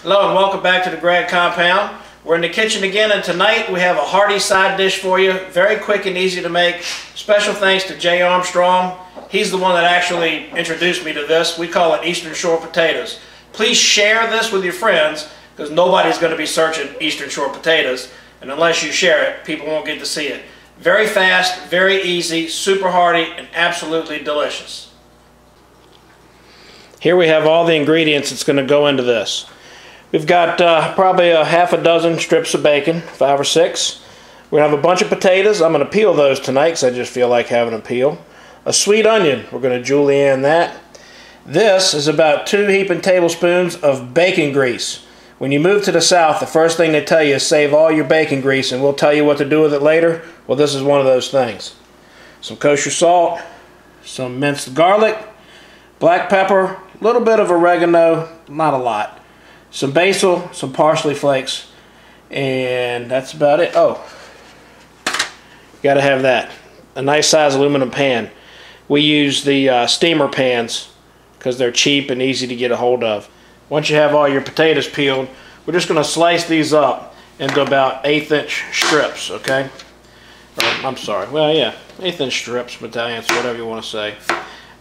Hello and welcome back to the Grad Compound. We're in the kitchen again, and tonight we have a hearty side dish for you. Very quick and easy to make. Special thanks to Jay Armstrong. He's the one that actually introduced me to this. We call it Eastern Shore potatoes. Please share this with your friends, because nobody's going to be searching Eastern Shore potatoes, and unless you share it, people won't get to see it. Very fast, very easy, super hearty, and absolutely delicious. Here we have all the ingredients that's going to go into this. We've got probably a half a dozen strips of bacon, 5 or 6. We have a bunch of potatoes. I'm going to peel those tonight because I just feel like having them peel. A sweet onion. We're going to julienne that. This is about 2 heaping tablespoons of bacon grease. When you move to the South, the first thing they tell you is save all your bacon grease, and we'll tell you what to do with it later. Well, this is one of those things. Some kosher salt, some minced garlic, black pepper, a little bit of oregano, not a lot. Some basil, some parsley flakes, and that's about it. Oh, got to have that. A nice size aluminum pan. We use the steamer pans because they're cheap and easy to get a hold of. Once you have all your potatoes peeled, we're just going to slice these up into about 1/8-inch strips, okay? Or, I'm sorry, well, yeah, 1/8-inch strips, medallions, whatever you want to say.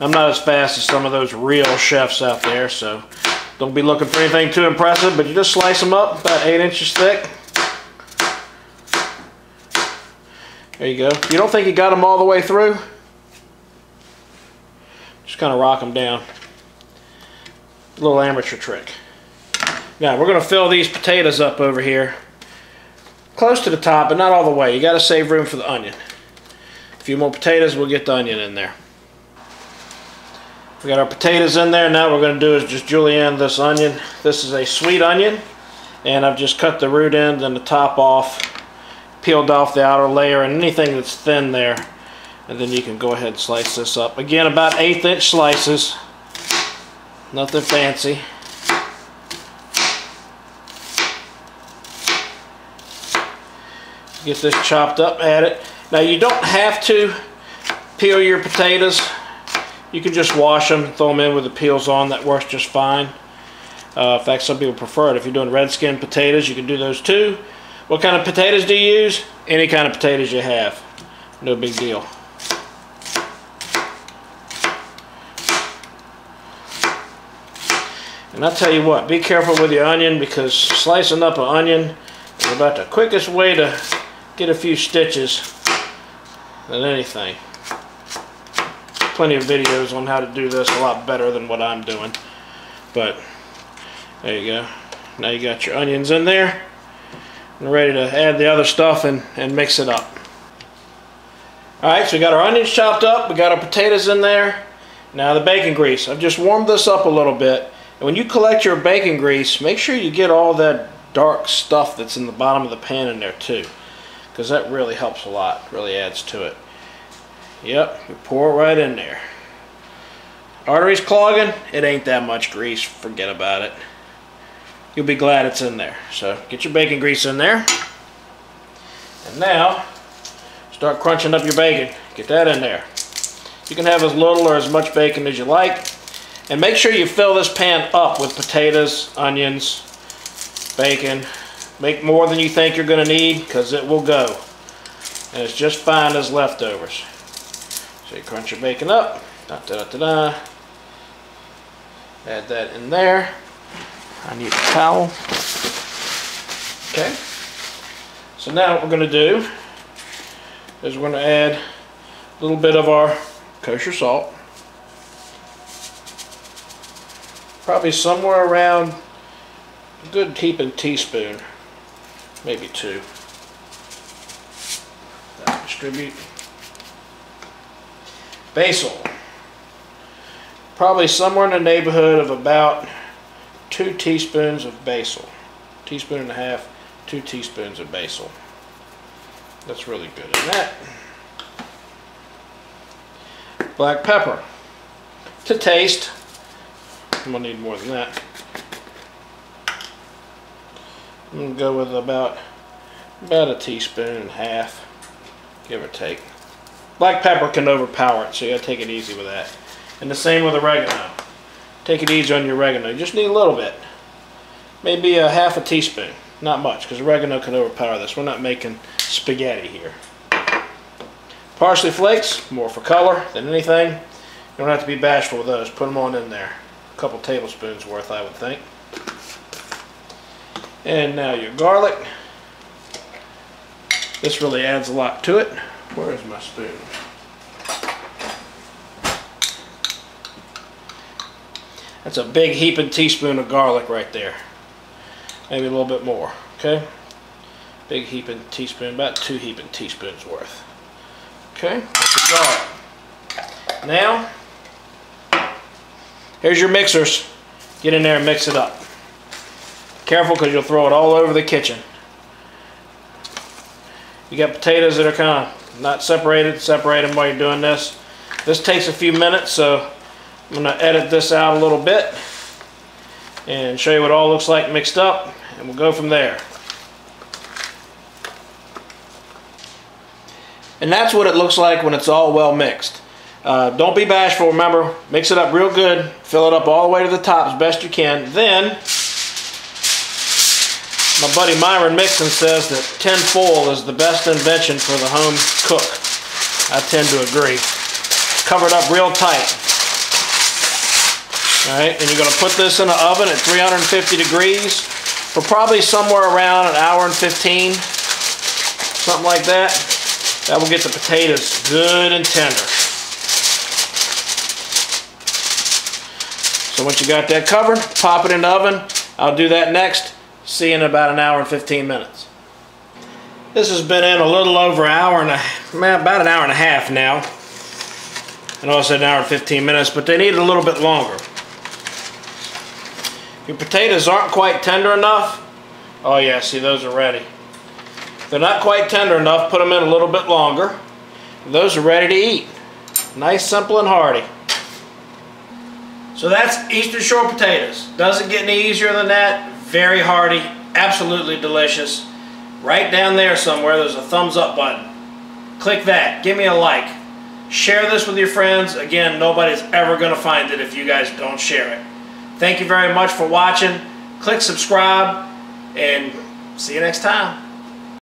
I'm not as fast as some of those real chefs out there, so don't be looking for anything too impressive, but you just slice them up about 8 inches thick. There you go. You don't think you got them all the way through? Just kind of rock them down. A little amateur trick. Now we're going to fill these potatoes up over here. Close to the top, but not all the way. You got to save room for the onion. A few more potatoes, we'll get the onion in there. We got our potatoes in there. Now what we're going to do is just julienne this onion. This is a sweet onion, and I've just cut the root end and the top off, peeled off the outer layer and anything that's thin there, and then you can go ahead and slice this up. Again, about 1/8-inch slices, nothing fancy. Get this chopped up, add it. Now you don't have to peel your potatoes. You can just wash them, throw them in with the peels on. That works just fine. In fact, some people prefer it. If you're doing Redskin potatoes, you can do those too. What kind of potatoes do you use? Any kind of potatoes you have. No big deal. And I'll tell you what, be careful with your onion, because slicing up an onion is about the quickest way to get a few stitches than anything. Plenty of videos on how to do this a lot better than what I'm doing, but there you go. Now you got your onions in there and ready to add the other stuff and mix it up. Alright, so we got our onions chopped up, we got our potatoes in there. Now the bacon grease. I've just warmed this up a little bit, and when you collect your bacon grease, make sure you get all that dark stuff that's in the bottom of the pan in there too, because that really helps a lot, really adds to it. Yep, you pour it right in there. Arteries clogging, it ain't that much grease, forget about it. You'll be glad it's in there. So get your bacon grease in there. And now, start crunching up your bacon. Get that in there. You can have as little or as much bacon as you like. And make sure you fill this pan up with potatoes, onions, bacon. Make more than you think you're going to need, because it will go. And it's just fine as leftovers. So you crunch your bacon up, add that in there. I need a towel. Okay. So now what we're going to do is we're going to add a little bit of our kosher salt. Probably somewhere around a good heaping teaspoon, maybe 2. Distribute. Basil, probably somewhere in the neighborhood of about 2 teaspoons of basil. 1.5 teaspoons, 2 teaspoons of basil. That's really good in that. Black pepper to taste. I'm gonna need more than that. I'm gonna go with about 1.5 teaspoons, give or take. Black pepper can overpower it, so you gotta take it easy with that. And the same with oregano. Take it easy on your oregano. You just need a little bit. maybe a half a teaspoon. Not much, because oregano can overpower this. We're not making spaghetti here. Parsley flakes, more for color than anything. You don't have to be bashful with those. Put them on in there. A couple tablespoons worth, I would think. And now your garlic. This really adds a lot to it. Where is my spoon? That's a big heaping teaspoon of garlic right there. Maybe a little bit more, okay? Big heaping teaspoon, about 2 heaping teaspoons worth. Okay, that's the garlic. Now, here's your mixers. Get in there and mix it up. Careful, because you'll throw it all over the kitchen. You got potatoes that are kind of not separated. Separate them while you're doing this. This takes a few minutes, so I'm going to edit this out a little bit and show you what it all looks like mixed up, and we'll go from there. And that's what it looks like when it's all well mixed. Don't be bashful, remember, mix it up real good, fill it up all the way to the top as best you can. Then, my buddy Myron Mixon says that tin foil is the best invention for the home cook. I tend to agree. Cover it up real tight. Alright, and you're going to put this in the oven at 350 degrees for probably somewhere around an hour and 15, something like that. That will get the potatoes good and tender. So once you got that covered, pop it in the oven. I'll do that next. See you in about an hour and 15 minutes. This has been in a little over an hour and about an hour and a half now. I know I said an hour and 15 minutes, but they need a little bit longer. Your potatoes aren't quite tender enough. Oh yeah, see, those are ready. If they're not quite tender enough, put them in a little bit longer. Those are ready to eat. Nice, simple, and hearty. So that's Eastern Shore potatoes. Doesn't get any easier than that. Very hearty, absolutely delicious. Right down there somewhere, there's a thumbs up button. Click that. Give me a like. Share this with your friends. Again, nobody's ever going to find it if you guys don't share it. Thank you very much for watching. Click subscribe, and see you next time.